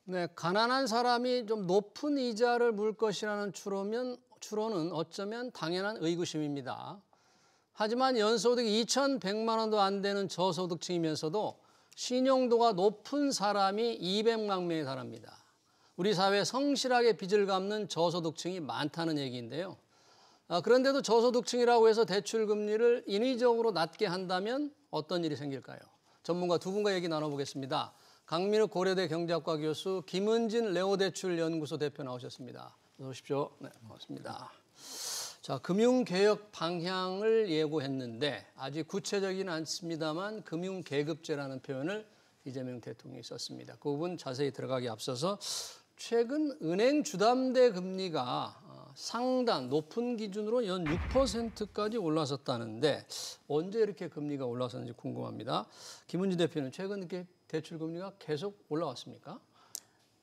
네, 가난한 사람이 좀 높은 이자를 물 것이라는 추론은 어쩌면 당연한 의구심입니다. 하지만 연소득이 2,100만 원도 안 되는 저소득층이면서도 신용도가 높은 사람이 200만 명에 달합니다. 우리 사회에 성실하게 빚을 갚는 저소득층이 많다는 얘기인데요. 그런데도 저소득층이라고 해서 대출금리를 인위적으로 낮게 한다면 어떤 일이 생길까요? 전문가 두 분과 얘기 나눠보겠습니다. 강민욱 고려대 경제학과 교수, 김은진 레오대출연구소 대표 나오셨습니다. 어서 오십시오. 네, 고맙습니다. 자, 금융개혁 방향을 예고했는데 아직 구체적이는 않습니다만 금융계급제라는 표현을 이재명 대통령이 썼습니다. 그 부분 자세히 들어가기 앞서서 최근 은행 주담대 금리가 상단 높은 기준으로 연 6%까지 올라섰다는데 언제 이렇게 금리가 올라섰는지 궁금합니다. 김은진 대표는 최근 이렇게 대출 금리가 계속 올라왔습니까?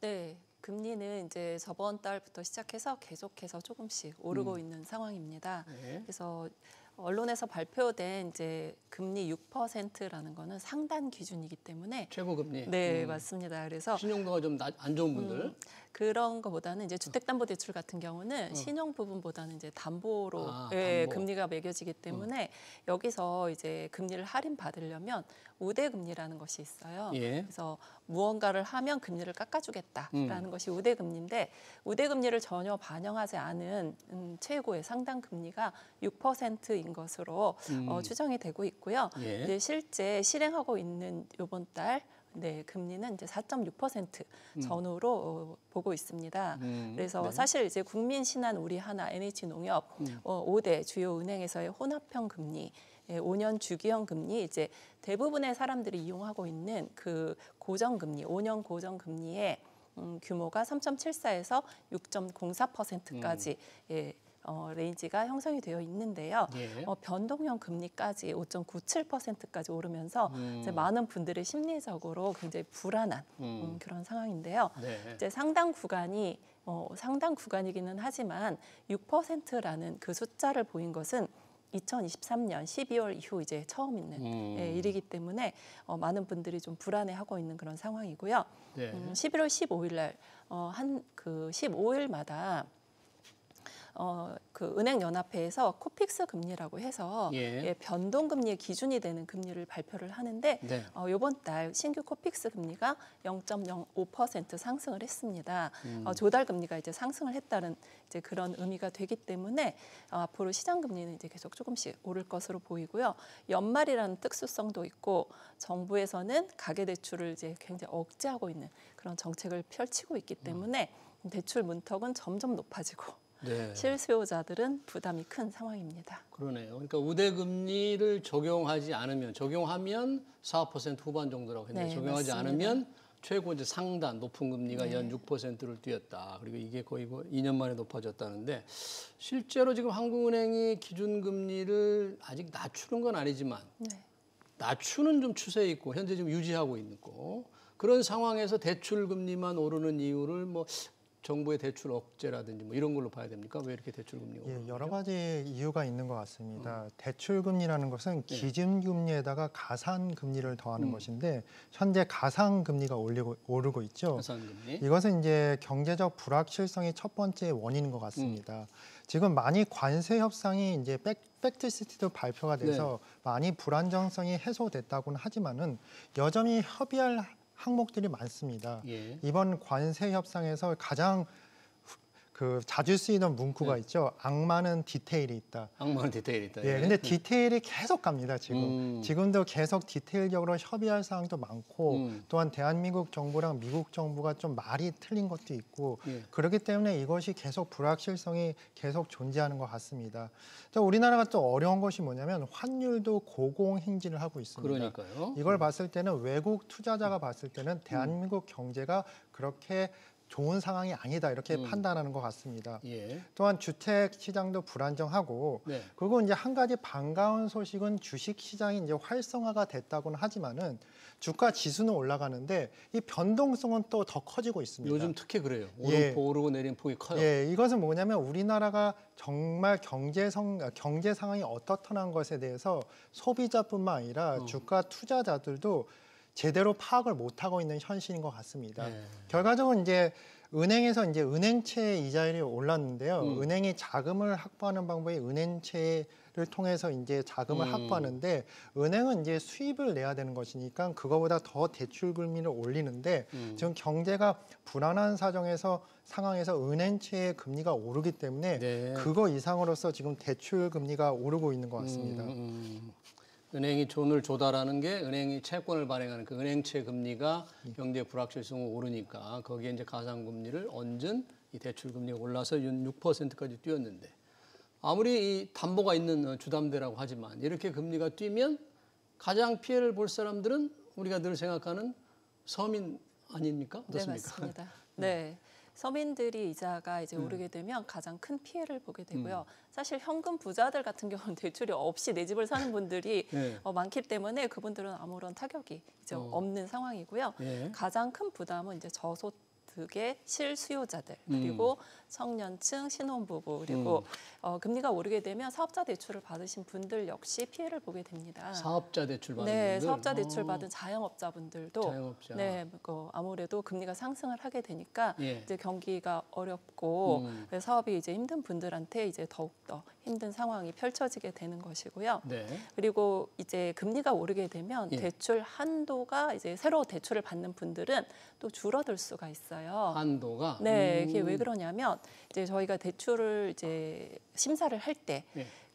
네, 금리는 이제 저번 달부터 시작해서 계속해서 조금씩 오르고 있는 상황입니다. 네. 그래서 언론에서 발표된 이제 금리 6%라는 거는 상단 기준이기 때문에 최고 금리. 네, 맞습니다. 그래서 신용도가 좀 안 좋은 분들 그런 거보다는 이제 주택담보대출 같은 경우는 신용 부분보다는 이제 담보로 담보. 금리가 매겨지기 때문에 여기서 이제 금리를 할인 받으려면 우대 금리라는 것이 있어요. 예. 그래서 무언가를 하면 금리를 깎아주겠다라는 것이 우대 금리인데 우대 금리를 전혀 반영하지 않은 최고의 상당 금리가 6%인 것으로 추정이 되고 있고요. 예. 이제 실제 실행하고 있는 이번 달 네, 금리는 이제 4.6% 전후로 보고 있습니다. 그래서 네. 사실 이제 국민신한, 우리하나, NH농협 5대 주요 은행에서의 혼합형 금리, 5년 주기형 금리, 이제 대부분의 사람들이 이용하고 있는 그 고정금리, 5년 고정금리의 규모가 3.74에서 6.04%까지 레인지가 형성이 되어 있는데요. 예. 변동형 금리까지 5.97%까지 오르면서 이제 많은 분들이 심리적으로 굉장히 불안한 그런 상황인데요. 네. 이제 상당 구간이기는 하지만 6%라는 그 숫자를 보인 것은 2023년 12월 이후 이제 처음 있는 일이기 때문에 많은 분들이 좀 불안해하고 있는 그런 상황이고요. 네. 11월 15일 날 그 15일마다 그 은행연합회에서 코픽스 금리라고 해서 변동금리의 기준이 되는 금리를 발표를 하는데 네. 이번 달 신규 코픽스 금리가 0.05% 상승을 했습니다. 조달 금리가 이제 상승을 했다는 이제 그런 의미가 되기 때문에 앞으로 시장 금리는 이제 계속 조금씩 오를 것으로 보이고요. 연말이라는 특수성도 있고 정부에서는 가계 대출을 이제 굉장히 억제하고 있는 그런 정책을 펼치고 있기 때문에 대출 문턱은 점점 높아지고 네. 실수요자들은 부담이 큰 상황입니다. 그러네요. 그러니까 우대 금리를 적용하면 4% 후반 정도라고 했는데 네, 적용하지 맞습니다. 않으면 최고 이제 상단 높은 금리가 연 6%를 뛰었다. 그리고 이게 거의 2년 만에 높아졌다는데 실제로 지금 한국은행이 기준금리를 아직 낮추는 건 아니지만 낮추는 좀 추세에 있고 현재 지금 유지하고 있고 그런 상황에서 대출 금리만 오르는 이유를 뭐 정부의 대출 억제라든지 뭐 이런 걸로 봐야 됩니까? 왜 이렇게 대출 금리가 오르는 여러 거죠? 가지 이유가 있는 것 같습니다. 대출 금리라는 것은 기준 금리에다가 가산 금리를 더하는 것인데 현재 가상 금리가 오르고 있죠. 가산 금리. 이것은 이제 경제적 불확실성이 첫 번째 원인인 것 같습니다. 지금 많이 관세 협상이 이제 팩트시트도 발표가 돼서 많이 불안정성이 해소됐다고는 하지만은 여전히 협의할 항목들이 많습니다. 예. 이번 관세 협상에서 가장 자주 쓰이던 문구가 있죠. 악마는 디테일이 있다. 악마는 디테일이 있다. 예, 근데 디테일이 계속 갑니다. 지금도 계속 디테일적으로 협의할 사항도 많고 또한 대한민국 정부랑 미국 정부가 좀 말이 틀린 것도 있고 그렇기 때문에 이것이 계속 불확실성이 계속 존재하는 것 같습니다. 또 우리나라가 또 어려운 것이 뭐냐면 환율도 고공행진을 하고 있습니다. 그러니까요. 이걸 봤을 때는 외국 투자자가 봤을 때는 대한민국 경제가 그렇게 좋은 상황이 아니다 이렇게 판단하는 것 같습니다. 또한 주택 시장도 불안정하고 그리고 이제 한 가지 반가운 소식은 주식 시장이 이제 활성화가 됐다고는 하지만은 주가 지수는 올라가는데 이 변동성은 또 더 커지고 있습니다. 요즘 특히 그래요. 오르고 내린 폭이 커요. 이것은 뭐냐면 우리나라가 정말 경제 상황이 어떻다는 것에 대해서 소비자뿐만 아니라 주가 투자자들도 제대로 파악을 못하고 있는 현실인 것 같습니다. 결과적으로 이제 은행에서 이제 은행채 이자율이 올랐는데요. 은행이 자금을 확보하는 방법이 은행채를 통해서 이제 자금을 확보하는데 은행은 이제 수입을 내야 되는 것이니까 그거보다 더 대출 금리를 올리는데 지금 경제가 불안한 상황에서 은행채의 금리가 오르기 때문에 네. 그거 이상으로서 지금 대출 금리가 오르고 있는 것 같습니다. 은행이 돈을 조달하는 게 은행이 채권을 발행하는 그 은행채 금리가 경제 불확실성이 오르니까 거기에 이제 가상금리를 얹은 이 대출 금리가 올라서 6%까지 뛰었는데 아무리 이 담보가 있는 주담대라고 하지만 이렇게 금리가 뛰면 가장 피해를 볼 사람들은 우리가 늘 생각하는 서민 아닙니까? 어떻습니까? 네, 맞습니다. 네. 서민들이 이자가 이제 오르게 되면 가장 큰 피해를 보게 되고요. 사실 현금 부자들 같은 경우는 대출이 없이 내 집을 사는 분들이 네. 많기 때문에 그분들은 아무런 타격이 이제 없는 상황이고요. 가장 큰 부담은 이제 저소득의 실수요자들 그리고 청년층, 신혼부부 그리고 금리가 오르게 되면 사업자 대출을 받으신 분들 역시 피해를 보게 됩니다. 사업자 대출 받은 네, 분들? 사업자 대출 받은 자영업자분들도 자영업자. 네, 아무래도 금리가 상승을 하게 되니까 예. 이제 경기가 어렵고 사업이 이제 힘든 분들한테 이제 더욱더 힘든 상황이 펼쳐지게 되는 것이고요. 네. 그리고 이제 금리가 오르게 되면 예. 대출 한도가 이제 새로 대출을 받는 분들은 또 줄어들 수가 있어요. 한도가? 네, 이게 왜 그러냐면 이제 저희가 대출을 이제 심사를 할 때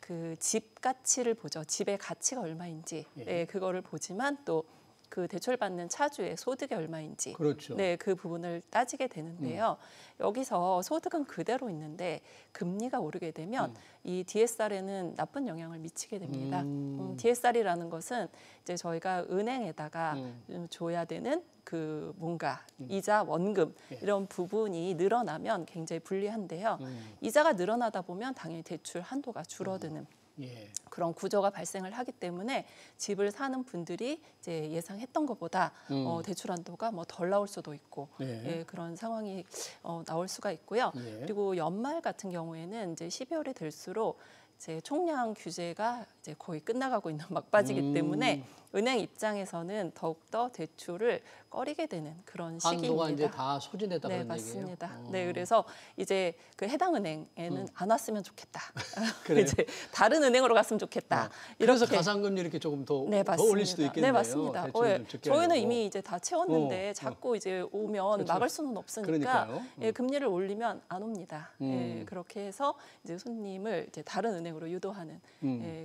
그 집 가치를 보죠. 집의 가치가 얼마인지 네, 그거를 보지만 또 그 대출 받는 차주의 소득이 얼마인지 그렇죠. 네, 그 부분을 따지게 되는데요. 여기서 소득은 그대로 있는데 금리가 오르게 되면 이 DSR에는 나쁜 영향을 미치게 됩니다. DSR이라는 것은 이제 저희가 은행에다가 줘야 되는 그 뭔가 이자, 원금 이런 부분이 늘어나면 굉장히 불리한데요. 이자가 늘어나다 보면 당연히 대출 한도가 줄어드는 그런 구조가 발생을 하기 때문에 집을 사는 분들이 이제 예상했던 것보다 대출 한도가 뭐 덜 나올 수도 있고 그런 상황이 나올 수가 있고요. 그리고 연말 같은 경우에는 이제 12월이 될수록 이제 총량 규제가 이제 거의 끝나가고 있는 막바지기 때문에 은행 입장에서는 더욱더 대출을 꺼리게 되는 그런 시기입니다. 한도가 이제 다 소진됐다 네, 그런 맞습니다. 얘기예요? 네, 그래서 이제 그 해당 은행에는 안 왔으면 좋겠다. 그래요? 이제 다른 은행으로 갔으면 좋겠다. 그래서 이렇게. 가상금리 이렇게 조금 더, 네, 더 맞습니다. 올릴 수도 있겠네요. 네, 맞습니다. 대출을 좀 적게 저희는 하려고. 이미 이제 다 채웠는데 자꾸 이제 오면 그렇죠. 막을 수는 없으니까 그러니까요. 금리를 올리면 안 옵니다. 그렇게 해서 이제 손님을 이제 다른 은행으로 유도하는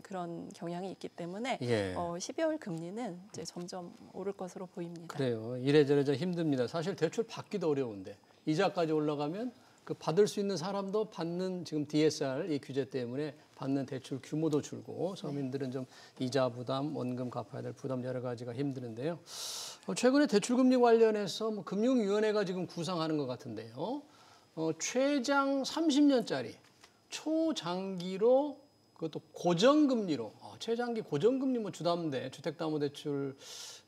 그런 경향이 있기 때문에 12월 금리는 이제 점점 오를 것으로 보입니다. 그래요. 이래저래 좀 힘듭니다. 사실 대출 받기도 어려운데 이자까지 올라가면 그 받을 수 있는 사람도 받는 지금 DSR 이 규제 때문에 받는 대출 규모도 줄고 서민들은 좀 이자 부담, 원금 갚아야 될 부담 여러 가지가 힘드는데요. 최근에 대출금리 관련해서 뭐 금융위원회가 지금 구상하는 것 같은데요. 최장 30년짜리 초장기로 그것도 고정금리로 최장기 고정금리 뭐 주담대, 주택담보대출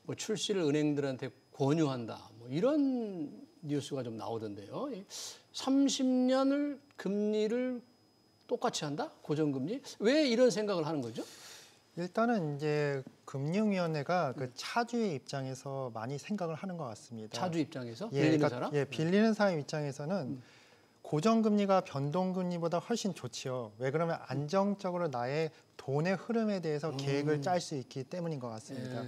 뭐 출시를 은행들한테 권유한다. 뭐 이런 뉴스가 좀 나오던데요. 30년을 금리를 똑같이 한다? 고정금리? 왜 이런 생각을 하는 거죠? 일단은 이제 금융위원회가 그 차주의 입장에서 많이 생각을 하는 것 같습니다. 차주 입장에서? 빌리는 사람? 빌리는 사람 입장에서는 고정금리가 변동금리보다 훨씬 좋지요. 왜 그러면 안정적으로 나의 돈의 흐름에 대해서 계획을 짤 수 있기 때문인 것 같습니다.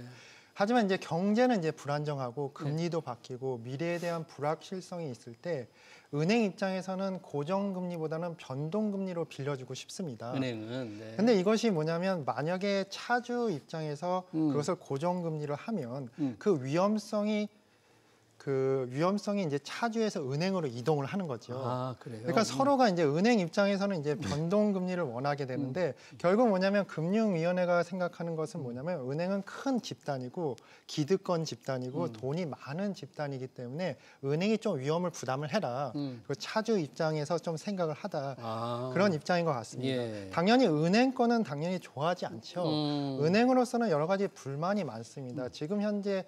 하지만 이제 경제는 이제 불안정하고 금리도 바뀌고 미래에 대한 불확실성이 있을 때 은행 입장에서는 고정금리보다는 변동금리로 빌려주고 싶습니다. 은행은. 네. 근데 이것이 뭐냐면 만약에 차주 입장에서 그것을 고정금리로 하면 그 위험성이 이제 차주에서 은행으로 이동을 하는 거죠. 아, 그래요? 그러니까 서로가 이제 은행 입장에서는 이제 변동금리를 원하게 되는데 결국 뭐냐면 금융위원회가 생각하는 것은 뭐냐면 은행은 큰 집단이고 기득권 집단이고 돈이 많은 집단이기 때문에 은행이 좀 위험을 부담을 해라. 그리고 차주 입장에서 좀 생각을 하다. 그런 입장인 것 같습니다. 당연히 은행 거는 당연히 좋아하지 않죠. 은행으로서는 여러 가지 불만이 많습니다. 지금 현재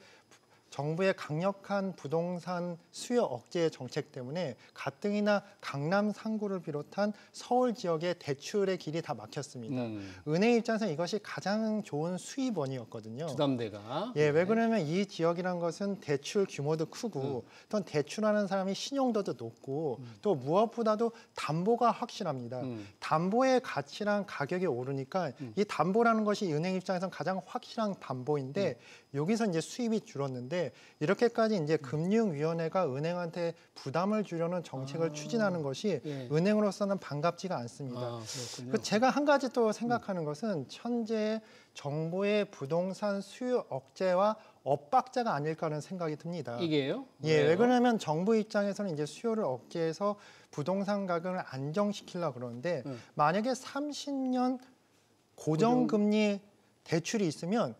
정부의 강력한 부동산 수요 억제 정책 때문에 가뜩이나 강남 3구를 비롯한 서울 지역의 대출의 길이 다 막혔습니다. 은행 입장에서 이것이 가장 좋은 수입원이었거든요. 주담대가. 예, 왜 그러냐면 이 지역이란 것은 대출 규모도 크고 또 대출하는 사람이 신용도도 높고 또 무엇보다도 담보가 확실합니다. 담보의 가치랑 가격이 오르니까 이 담보라는 것이 은행 입장에서는 가장 확실한 담보인데 여기서 이제 수입이 줄었는데 이렇게까지 이제 금융위원회가 은행한테 부담을 주려는 정책을 추진하는 것이 은행으로서는 반갑지가 않습니다. 제가 한 가지 또 생각하는 것은 현재 정부의 부동산 수요 억제와 엇박자가 아닐까 하는 생각이 듭니다. 이게요? 예, 왜 그러냐면 정부 입장에서는 이제 수요를 억제해서 부동산 가격을 안정시키려고 그러는데 만약에 30년 고정금리 대출이 있으면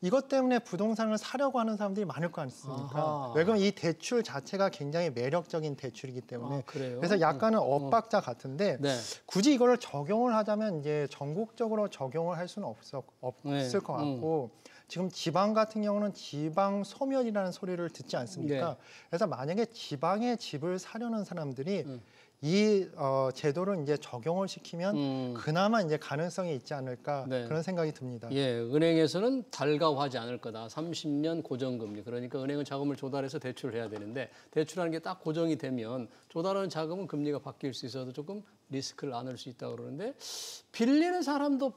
이것 때문에 부동산을 사려고 하는 사람들이 많을 거 아닙니까? 왜 그러면 이 대출 자체가 굉장히 매력적인 대출이기 때문에 그래서 약간은 엇박자 같은데 굳이 이거를 적용을 하자면 이제 전국적으로 적용을 할 수는 없을 것 같고 지금 지방 같은 경우는 지방 소멸이라는 소리를 듣지 않습니까? 그래서 만약에 지방에 집을 사려는 사람들이 이 제도를 이제 적용을 시키면 그나마 이제 가능성이 있지 않을까 그런 생각이 듭니다. 예, 은행에서는 달가워하지 않을 거다. 30년 고정금리. 그러니까 은행은 자금을 조달해서 대출을 해야 되는데 대출하는 게 딱 고정이 되면 조달하는 자금은 금리가 바뀔 수 있어서 조금 리스크를 안을 수 있다고 그러는데 빌리는 사람도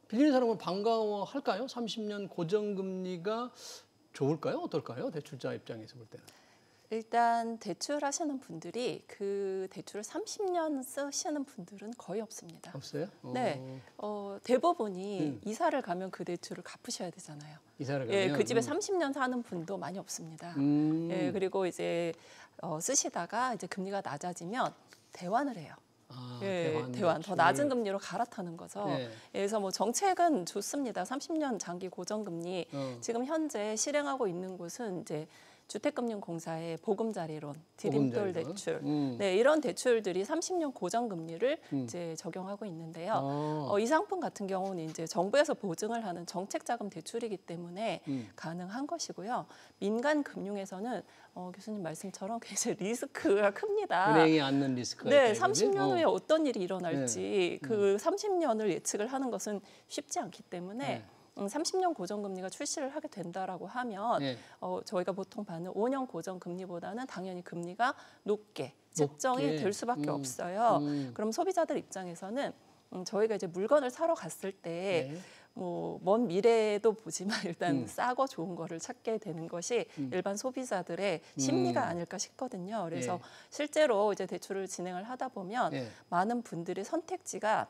빌리는 사람은 반가워할까요? 30년 고정금리가 좋을까요? 어떨까요? 대출자 입장에서 볼 때는. 일단 대출하시는 분들이 그 대출을 30년 쓰시는 분들은 거의 없습니다. 없어요? 네, 대부분이 이사를 가면 그 대출을 갚으셔야 되잖아요. 이사를 가면? 예, 그 집에 30년 사는 분도 많이 없습니다. 예, 그리고 이제 쓰시다가 이제 금리가 낮아지면 대환을 해요. 대환 더 낮은 금리로 갈아타는 거죠. 그래서 뭐 정책은 좋습니다. 30년 장기 고정금리 지금 현재 실행하고 있는 곳은 이제 주택금융공사의 보금자리론, 디딤돌 대출, 이런 대출들이 30년 고정금리를 이제 적용하고 있는데요. 이 상품 같은 경우는 이제 정부에서 보증을 하는 정책자금 대출이기 때문에 가능한 것이고요. 민간 금융에서는 교수님 말씀처럼 굉장히 리스크가 큽니다. 은행이 안는 리스크가 있다. 네, 30년 후에 어떤 일이 일어날지 그 30년을 예측을 하는 것은 쉽지 않기 때문에. 30년 고정금리가 출시를 하게 된다라고 하면 저희가 보통 받는 5년 고정금리보다는 당연히 금리가 높게 책정이 될 수밖에 없어요. 그럼 소비자들 입장에서는 저희가 이제 물건을 사러 갔을 때 뭐 먼 미래도 보지만 일단 싸고 좋은 거를 찾게 되는 것이 일반 소비자들의 심리가 아닐까 싶거든요. 그래서 실제로 이제 대출을 진행을 하다 보면 많은 분들의 선택지가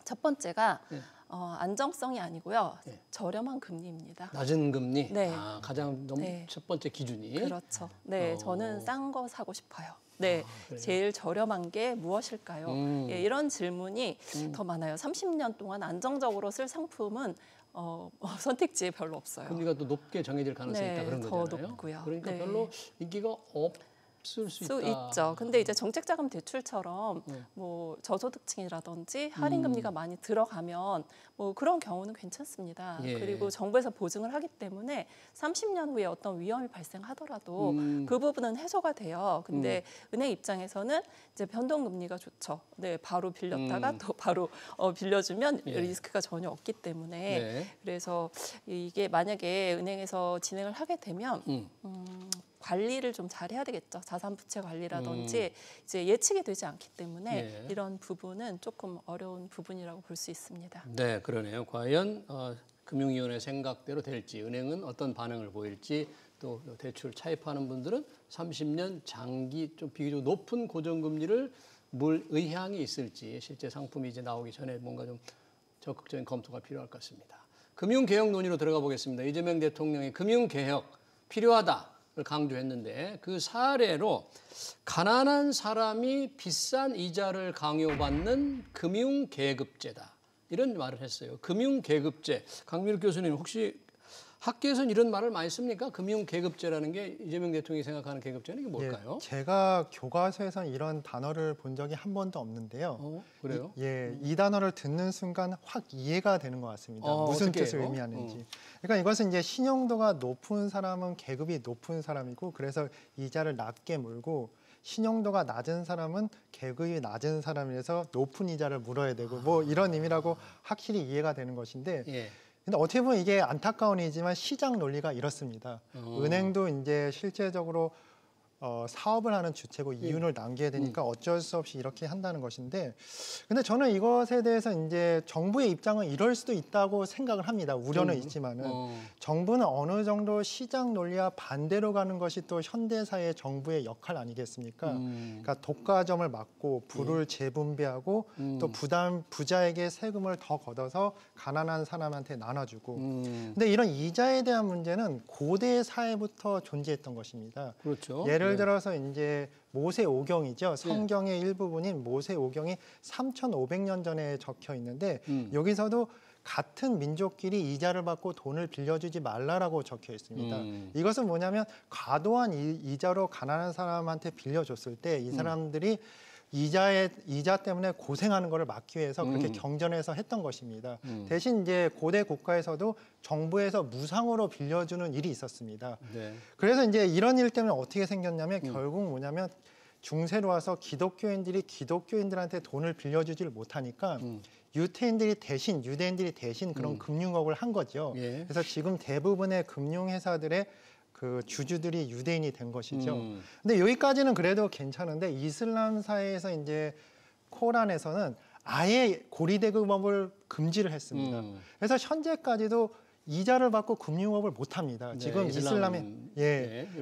첫 번째가 안정성이 아니고요. 저렴한 금리입니다. 낮은 금리? 네. 가장 첫 번째 기준이? 그렇죠. 네, 저는 싼 거 사고 싶어요. 네, 제일 저렴한 게 무엇일까요? 이런 질문이 더 많아요. 30년 동안 안정적으로 쓸 상품은 선택지에 별로 없어요. 금리가 또 높게 정해질 가능성이 있다 그런 거잖아요. 더 높고요. 그러니까 별로 인기가 없을 수 있다. 있죠. 근데 이제 정책자금 대출처럼 뭐 저소득층이라든지 할인 금리가 많이 들어가면 뭐 그런 경우는 괜찮습니다. 그리고 정부에서 보증을 하기 때문에 30년 후에 어떤 위험이 발생하더라도 그 부분은 해소가 돼요. 근데 은행 입장에서는 이제 변동 금리가 좋죠. 네, 바로 빌렸다가 또 바로 빌려주면 리스크가 전혀 없기 때문에 그래서 이게 만약에 은행에서 진행을 하게 되면 관리를 좀 잘해야 되겠죠. 자산부채 관리라든지 이제 예측이 되지 않기 때문에 이런 부분은 조금 어려운 부분이라고 볼 수 있습니다. 네, 그러네요. 과연 금융위원회 생각대로 될지, 은행은 어떤 반응을 보일지, 또 대출 차입하는 분들은 30년 장기 좀 비교적 높은 고정금리를 물 의향이 있을지 실제 상품이 이제 나오기 전에 뭔가 좀 적극적인 검토가 필요할 것 같습니다. 금융개혁 논의로 들어가 보겠습니다. 이재명 대통령이 금융개혁 필요하다. 강조했는데 그 사례로 가난한 사람이 비싼 이자를 강요받는 금융계급제다 이런 말을 했어요. 금융계급제 강민욱 교수님 혹시 학계에서는 이런 말을 많이 씁니까? 금융계급제라는 게 이재명 대통령이 생각하는 계급제는 이게 뭘까요? 제가 교과서에서는 이런 단어를 본 적이 한 번도 없는데요. 그래요? 이 단어를 듣는 순간 확 이해가 되는 것 같습니다. 무슨 뜻을 의미하는지. 그러니까 이것은 이제 신용도가 높은 사람은 계급이 높은 사람이고 그래서 이자를 낮게 물고 신용도가 낮은 사람은 계급이 낮은 사람이라서 높은 이자를 물어야 되고 뭐 이런 의미라고 확실히 이해가 되는 것인데 근데 어떻게 보면 이게 안타까운 일이지만 시장 논리가 이렇습니다. 은행도 이제 실제적으로 사업을 하는 주체고 이윤을 남겨야 되니까 어쩔 수 없이 이렇게 한다는 것인데 근데 저는 이것에 대해서 이제 정부의 입장은 이럴 수도 있다고 생각을 합니다. 우려는 있지만은 정부는 어느 정도 시장 논리와 반대로 가는 것이 또 현대사회 정부의 역할 아니겠습니까? 그러니까 독과점을 막고 부를 재분배하고 또 부자에게 세금을 더 걷어서 가난한 사람한테 나눠주고 근데 이런 이자에 대한 문제는 고대 사회부터 존재했던 것입니다. 그렇죠. 예를 들어서 이제 모세오경이죠. 성경의 일부분인 모세오경이 3,500년 전에 적혀 있는데 여기서도 같은 민족끼리 이자를 받고 돈을 빌려주지 말라라고 적혀 있습니다. 이것은 뭐냐면 과도한 이자로 가난한 사람한테 빌려줬을 때 이 사람들이 이자 때문에 고생하는 것을 막기 위해서 그렇게 경전해서 했던 것입니다. 대신 이제 고대 국가에서도 정부에서 무상으로 빌려주는 일이 있었습니다. 그래서 이제 이런 일 때문에 어떻게 생겼냐면 결국 뭐냐면 중세로 와서 기독교인들이 기독교인들한테 돈을 빌려주지를 못하니까 유대인들이 대신 그런 금융업을 한 거죠. 그래서 지금 대부분의 금융회사들의 그 주주들이 유대인이 된 것이죠. 근데 여기까지는 그래도 괜찮은데 이슬람 사회에서 이제 코란에서는 아예 고리대금업을 금지를 했습니다. 그래서 현재까지도 이자를 받고 금융업을 못 합니다. 지금 이슬람이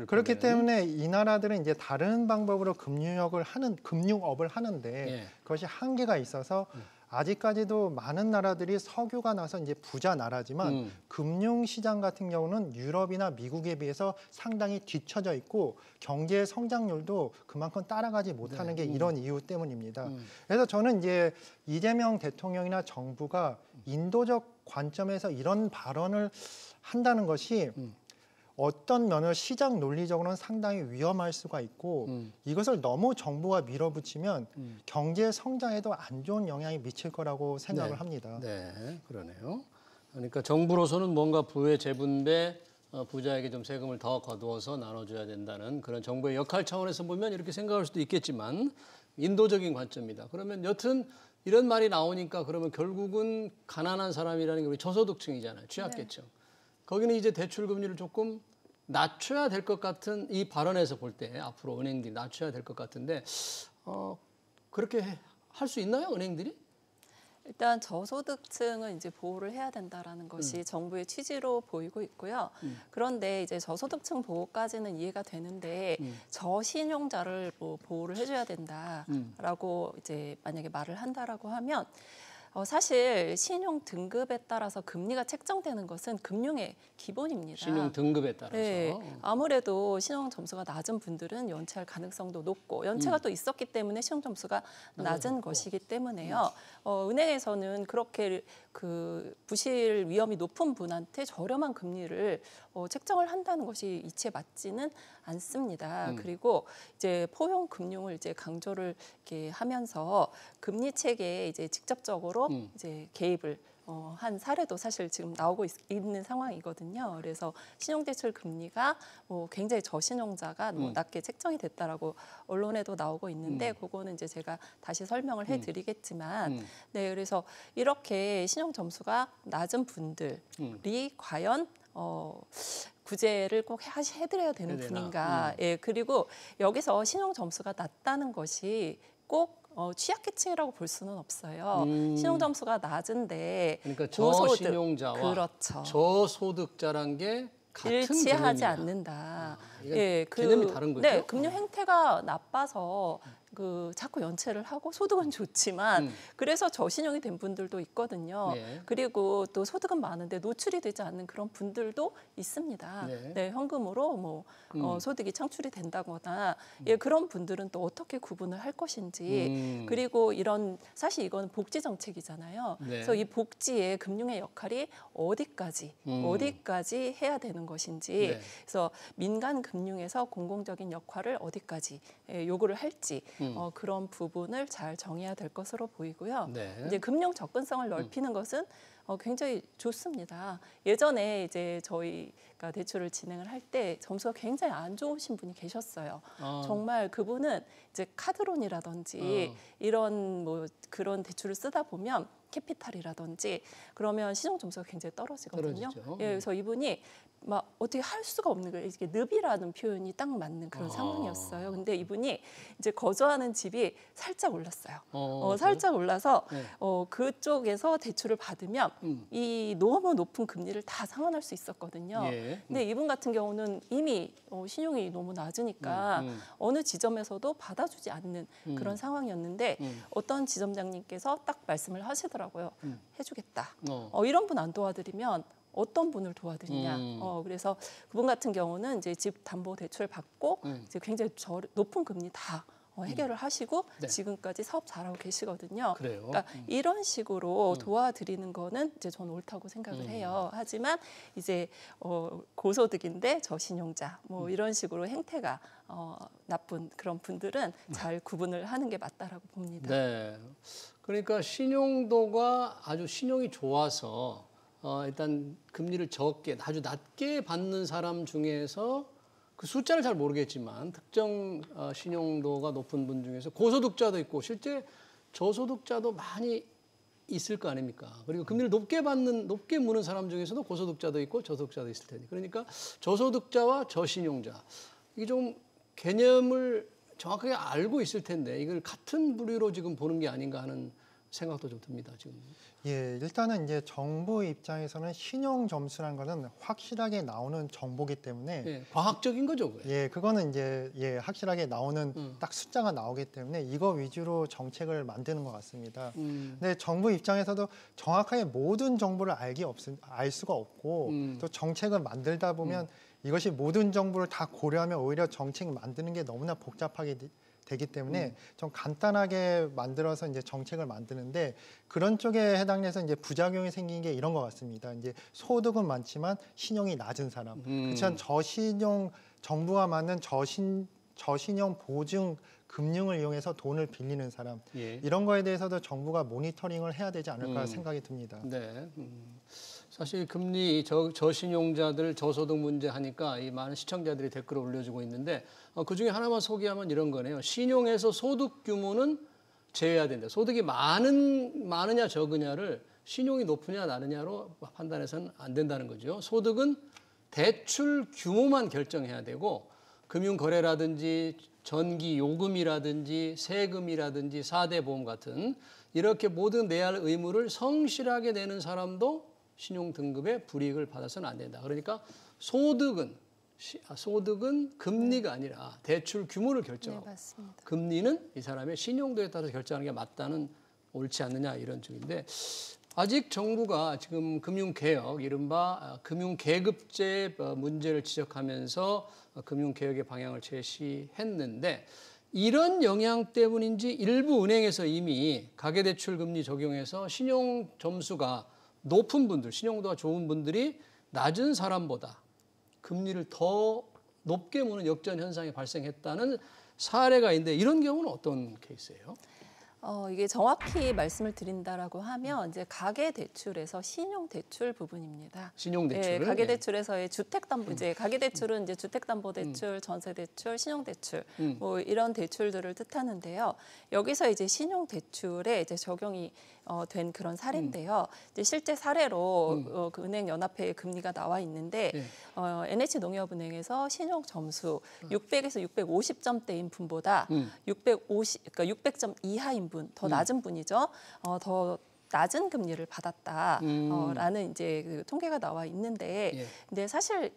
그렇기 때문에 이 나라들은 이제 다른 방법으로 금융업을 하는데 그것이 한계가 있어서 아직까지도 많은 나라들이 석유가 나서 이제 부자 나라지만 금융시장 같은 경우는 유럽이나 미국에 비해서 상당히 뒤처져 있고 경제 성장률도 그만큼 따라가지 못하는 게 이런 이유 때문입니다. 그래서 저는 이제 이재명 대통령이나 정부가 인도적 관점에서 이런 발언을 한다는 것이 어떤 면을 시장 논리적으로는 상당히 위험할 수가 있고 이것을 너무 정부가 밀어붙이면 경제 성장에도 안 좋은 영향이 미칠 거라고 생각을 합니다. 네, 그러네요. 그러니까 정부로서는 뭔가 부의 재분배, 부자에게 좀 세금을 더 거두어서 나눠줘야 된다는 그런 정부의 역할 차원에서 보면 이렇게 생각할 수도 있겠지만 인도적인 관점입니다. 그러면 여튼 이런 말이 나오니까 그러면 결국은 가난한 사람이라는 게 우리 저소득층이잖아요. 취약계층. 거기는 이제 대출 금리를 조금 낮춰야 될 것 같은 이 발언에서 볼 때 앞으로 은행들이 낮춰야 될 것 같은데 그렇게 할 수 있나요, 은행들이? 일단 저소득층은 이제 보호를 해야 된다라는 것이 정부의 취지로 보이고 있고요. 그런데 이제 저소득층 보호까지는 이해가 되는데 저신용자를 뭐 보호를 해줘야 된다라고 이제 만약에 말을 한다라고 하면 사실 신용 등급에 따라서 금리가 책정되는 것은 금융의 기본입니다. 신용 등급에 따라서. 네, 아무래도 신용 점수가 낮은 분들은 연체할 가능성도 높고 연체가 또 있었기 때문에 신용 점수가 낮은 것이기 때문에요. 은행에서는 그렇게 그 부실 위험이 높은 분한테 저렴한 금리를 책정을 한다는 것이 이치에 맞지는 않습니다. 그리고 이제 포용 금융을 이제 강조를 이렇게 하면서 금리 체계에 이제 직접적으로 이제 개입을 한 사례도 사실 지금 나오고 있는 상황이거든요. 그래서 신용대출 금리가 굉장히 저신용자가 낮게 책정이 됐다라고 언론에도 나오고 있는데 그거는 이제 제가 다시 설명을 해드리겠지만, 네, 그래서 이렇게 신용 점수가 낮은 분들이 과연 구제를 꼭 해드려야 되는 분인가? 예, 그리고 여기서 신용 점수가 낮다는 것이 꼭 취약계층이라고 볼 수는 없어요. 신용 점수가 낮은데 그러니까 저신용자와 그렇죠. 저소득자란 게 같은 일치하지 개념이다. 않는다. 개념이 다른 거죠? 네, 금융 행태가 나빠서 자꾸 연체를 하고 소득은 좋지만 그래서 저신용이 된 분들도 있거든요. 네. 그리고 또 소득은 많은데 노출이 되지 않는 그런 분들도 있습니다. 네. 네, 현금으로 소득이 창출이 된다거나 그런 분들은 또 어떻게 구분을 할 것인지 그리고 사실 이건 복지 정책이잖아요. 네. 그래서 이 복지의 금융의 역할이 어디까지 해야 되는 것인지 네. 그래서 민간 금융에서 공공적인 역할을 어디까지 요구를 할지 그런 부분을 잘 정해야 될 것으로 보이고요. 네. 이제 금융 접근성을 넓히는 것은 굉장히 좋습니다. 예전에 이제 저희가 대출을 진행을 할 때 점수가 굉장히 안 좋으신 분이 계셨어요. 정말 그분은 이제 카드론이라든지 이런 그런 대출을 쓰다 보면 캐피탈이라든지 그러면 신용 점수가 굉장히 떨어지거든요. 예, 그래서 이분이 막 어떻게 할 수가 없는 거예요. 이게 늪이라는 표현이 딱 맞는 그런 상황이었어요. 근데 이분이 이제 거주하는 집이 살짝 올랐어요. 살짝 올라서 네. 그쪽에서 대출을 받으면 이 너무 높은 금리를 다 상환할 수 있었거든요. 예. 근데 이분 같은 경우는 이미 신용이 너무 낮으니까 어느 지점에서도 받아주지 않는 그런 상황이었는데 어떤 지점장님께서 딱 말씀을 하시더라고요. 해주겠다. 이런 분 안 도와드리면 어떤 분을 도와드리냐. 그래서 그분 같은 경우는 이제 집 담보 대출 받고 이제 굉장히 높은 금리 다 해결을 하시고 네. 지금까지 사업 잘하고 계시거든요. 그래요? 그러니까 이런 식으로 도와드리는 거는 이제 저는 옳다고 생각을 해요. 하지만 이제 고소득인데 저신용자 이런 식으로 행태가 나쁜 그런 분들은 잘 구분을 하는 게 맞다라고 봅니다. 네. 그러니까 신용도가 아주 신용이 좋아서 일단 금리를 적게 아주 낮게 받는 사람 중에서 그 숫자를 잘 모르겠지만 특정 신용도가 높은 분 중에서 고소득자도 있고 실제 저소득자도 많이 있을 거 아닙니까? 그리고 금리를 높게 무는 사람 중에서도 고소득자도 있고 저소득자도 있을 테니 그러니까 저소득자와 저신용자 이게 좀 개념을 정확하게 알고 있을 텐데 이걸 같은 부류로 지금 보는 게 아닌가 하는 생각도 좀 듭니다. 지금. 예, 일단은 이제 정부 입장에서는 신용 점수라는 거는 확실하게 나오는 정보기 때문에 예, 과학적인 거죠, 그게. 예, 그거는 이제 확실하게 나오는 딱 숫자가 나오기 때문에 이거 위주로 정책을 만드는 것 같습니다. 근데 정부 입장에서도 정확하게 모든 정보를 알 수가 없고 또 정책을 만들다 보면 이것이 모든 정보를 다 고려하면 오히려 정책 만드는 게 너무나 복잡하게 되기 때문에 좀 간단하게 만들어서 이제 정책을 만드는데 그런 쪽에 해당해서 이제 부작용이 생긴 게 이런 것 같습니다. 이제 소득은 많지만 신용이 낮은 사람, 그렇지만 저신용 정부가 맞는 저신용 보증 금융을 이용해서 돈을 빌리는 사람 예. 이런 거에 대해서도 정부가 모니터링을 해야 되지 않을까 생각이 듭니다. 네. 사실 금리 저신용자들 저소득 문제 하니까 이 많은 시청자들이 댓글을 올려주고 있는데 그중에 하나만 소개하면 이런 거네요. 신용에서 소득 규모는 제외해야 된다. 소득이 많으냐 적으냐를 신용이 높으냐 낮으냐로 판단해서는 안 된다는 거죠. 소득은 대출 규모만 결정해야 되고 금융거래라든지 전기 요금이라든지 세금이라든지 4대 보험 같은 이렇게 모든 내야 할 의무를 성실하게 내는 사람도 신용 등급의 불이익을 받아서는 안 된다. 그러니까 소득은 금리가 아니라 대출 규모를 결정하고 맞습니다. 금리는 이 사람의 신용도에 따라서 결정하는 게 맞다는 옳지 않느냐 이런 쪽인데 아직 정부가 지금 금융개혁 이른바 금융계급제 문제를 지적하면서 금융개혁의 방향을 제시했는데 이런 영향 때문인지 일부 은행에서 이미 가계대출 금리 적용해서 신용 점수가 높은 분들, 신용도가 좋은 분들이 낮은 사람보다 금리를 더 높게 무는 역전 현상이 발생했다는 사례가 있는데 이런 경우는 어떤 케이스예요? 이게 정확히 말씀을 드린다라고 하면 이제 가계대출에서 신용대출 부분입니다. 신용대출. 예, 가계대출에서의 주택담보 이제 가계대출은 이제 주택담보대출, 전세대출, 신용대출 뭐 이런 대출들을 뜻하는데요. 여기서 이제 신용대출에 이제 적용이 된 그런 사례인데요. 이제 실제 사례로 그 은행연합회의 금리가 나와 있는데 NH농협은행에서 신용 점수 600에서 650점대인 분보다 600점 이하인 분, 더 낮은 분이죠. 더 낮은 금리를 받았다라는 이제 그 통계가 나와 있는데, 예. 근데 사실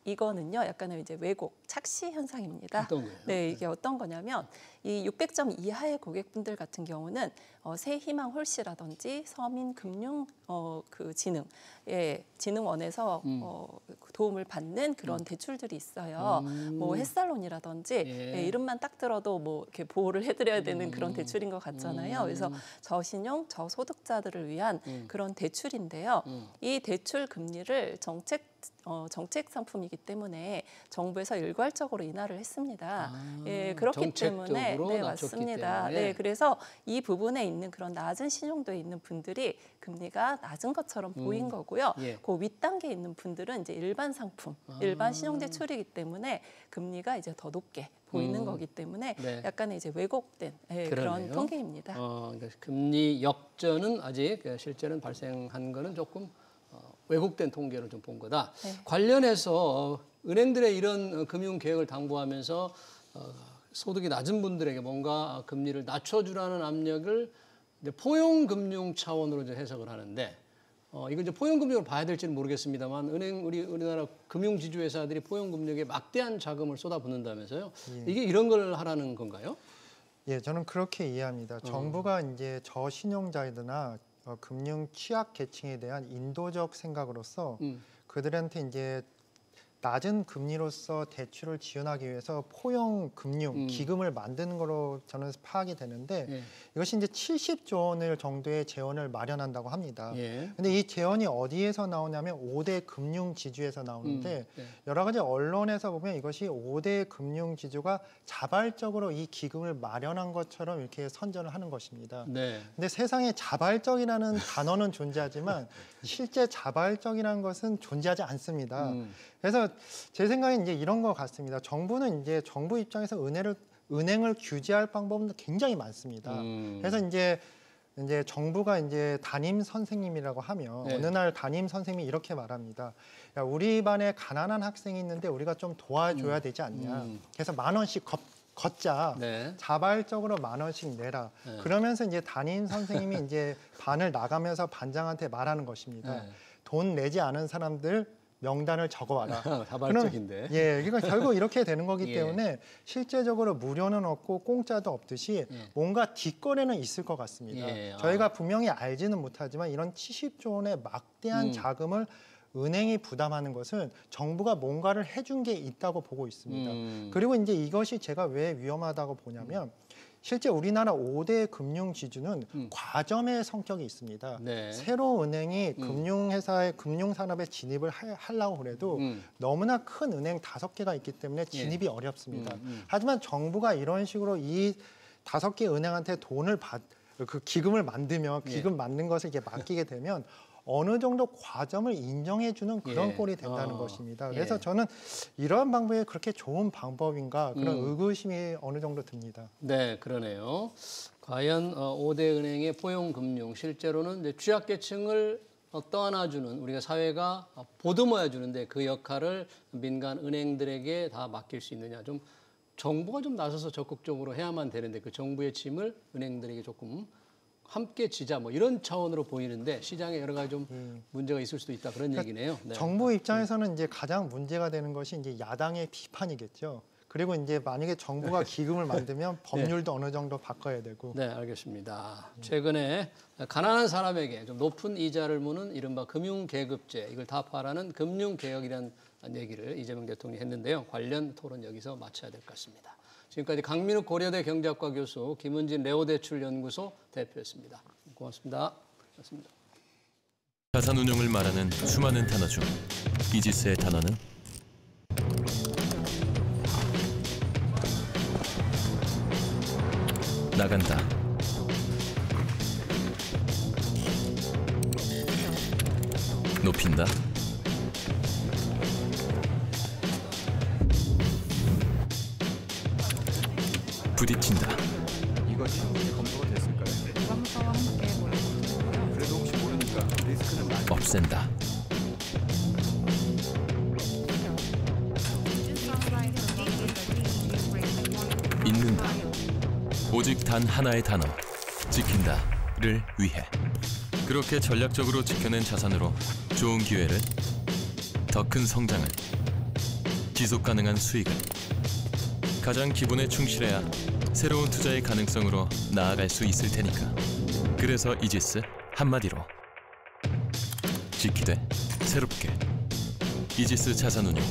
이거는요, 약간의 이제 왜곡, 착시 현상입니다. 어떤 거예요? 네, 이게 어떤 거냐면 이 600점 이하의 고객분들 같은 경우는 새희망 홀씨라든지 서민금융 그 진흥원에서 도움을 받는 그런 대출들이 있어요. 뭐 햇살론이라든지 예. 이름만 딱 들어도 뭐 이렇게 보호를 해드려야 되는 그런 대출인 것 같잖아요. 그래서 저신용, 저소득자들을 위한 그런 대출인데요. 이 대출 금리를 정책 상품이기 때문에 정부에서 일괄적으로 인하를 했습니다. 예, 그렇기 때문에 네, 맞습니다. 네, 그래서 이 부분에 있는 그런 낮은 신용도에 있는 분들이 금리가 낮은 것처럼 보인 거고요. 예. 그 윗단계에 있는 분들은 이제 일반 상품, 일반 신용대출이기 때문에 금리가 이제 더 높게 보이는 거기 때문에 네. 약간의 이제 왜곡된 그런 통계입니다. 그러니까 금리 역전은 아직 실제는 발생한 거는 조금 왜곡된 통계를 좀 본 거다. 네. 관련해서 은행들의 이런 금융 계획을 당부하면서 소득이 낮은 분들에게 뭔가 금리를 낮춰주라는 압력을 이제 포용 금융 차원으로 이제 해석을 하는데 이걸 이제 포용 금융으로 봐야 될지는 모르겠습니다만 우리나라 금융 지주 회사들이 포용 금융에 막대한 자금을 쏟아붓는다면서요. 예. 이게 이런 걸 하라는 건가요? 예, 저는 그렇게 이해합니다. 정부가 이제 저신용자들이나 금융 취약 계층에 대한 인도적 생각으로서 그들한테 이제 낮은 금리로서 대출을 지원하기 위해서 포용 금융 기금을 만드는 거로 저는 파악이 되는데 예. 이것이 이제 70조 원을 정도의 재원을 마련한다고 합니다. 예. 근데 이 재원이 어디에서 나오냐면 5대 금융 지주에서 나오는데 네. 여러 가지 언론에서 보면 이것이 5대 금융 지주가 자발적으로 이 기금을 마련한 것처럼 이렇게 선전을 하는 것입니다. 네. 근데 세상에 자발적이라는 단어는 존재하지만 실제 자발적이라는 것은 존재하지 않습니다. 그래서 제 생각엔 이제 이런 것 같습니다. 정부는 이제 정부 입장에서 은행을 규제할 방법은 굉장히 많습니다. 그래서 이제 정부가 이제 담임 선생님이라고 하면 네. 어느 날 담임 선생님이 이렇게 말합니다. 야, 우리 반에 가난한 학생이 있는데 우리가 좀 도와줘야 되지 않냐. 그래서 10,000원씩 걷자. 네. 자발적으로 10,000원씩 내라. 네. 그러면서 이제 담임 선생님이 이제 반을 나가면서 반장한테 말하는 것입니다. 네. 돈 내지 않은 사람들 명단을 적어와라. 자발적인데. 예, 그러니까 결국 이렇게 되는 거기 예. 때문에 실제적으로 무료는 없고 공짜도 없듯이 뭔가 뒷거래는 있을 것 같습니다. 예. 저희가 분명히 알지는 못하지만 이런 70조 원의 막대한 자금을 은행이 부담하는 것은 정부가 뭔가를 해준 게 있다고 보고 있습니다. 그리고 이제 이것이 제가 왜 위험하다고 보냐면 실제 우리나라 5대 금융 지주는 과점의 성격이 있습니다. 네. 새로 은행이 금융회사의 금융산업에 진입을 하려고 해도 너무나 큰 은행 5개가 있기 때문에 진입이 어렵습니다. 하지만 정부가 이런 식으로 이 5개 은행한테 그 기금을 만들면 기금 만든 것을 이렇게 맡기게 되면 어느 정도 과점을 인정해주는 그런 꼴이 된다는 것입니다. 그래서 저는 이러한 방법이 그렇게 좋은 방법인가 그런 의구심이 어느 정도 듭니다. 네, 그러네요. 과연 5대 은행의 포용금융 실제로는 이제 취약계층을 떠안아주는 우리가 사회가 보듬어야 주는데 그 역할을 민간 은행들에게 다 맡길 수 있느냐. 좀 정부가 좀 나서서 적극적으로 해야만 되는데 그 정부의 짐을 은행들에게 조금 함께 지자 뭐 이런 차원으로 보이는데 시장에 여러 가지 좀 문제가 있을 수도 있다 그런 얘기네요. 네. 정부 입장에서는 이제 가장 문제가 되는 것이 이제 야당의 비판이겠죠. 그리고 이제 만약에 정부가 기금을 만들면 법률도 어느 정도 바꿔야 되고. 네, 알겠습니다. 최근에 가난한 사람에게 좀 높은 이자를 무는 이른바 금융계급제 이걸 타파하라는 금융개혁이라는 얘기를 이재명 대통령이 했는데요. 관련 토론 여기서 마쳐야 될 것 같습니다. 지금까지 강민욱 고려대 경제학과 교수, 김은진 레오대출연구소 대표였습니다. 고맙습니다. 고맙습니다. 자산운용을 말하는 수많은 단어 중 이지스의 단어는 나간다, 높인다, 부딪힌다. 이거 충분히 검토가 됐을까요? 감사와 함께 모여보고요. 그래도 혹시 모르니까 리스크는 많이 없앤다. 잊는다. 오직 단 하나의 단어. 지킨다. 미래를 위해 그렇게 전략적으로 지켜낸 자산으로 좋은 기회를, 더 큰 성장을, 지속 가능한 수익을, 가장 기본에 충실해야 새로운 투자의 가능성으로 나아갈 수 있을 테니까. 그래서 이지스 한마디로 지키되 새롭게. 이지스 자산운용.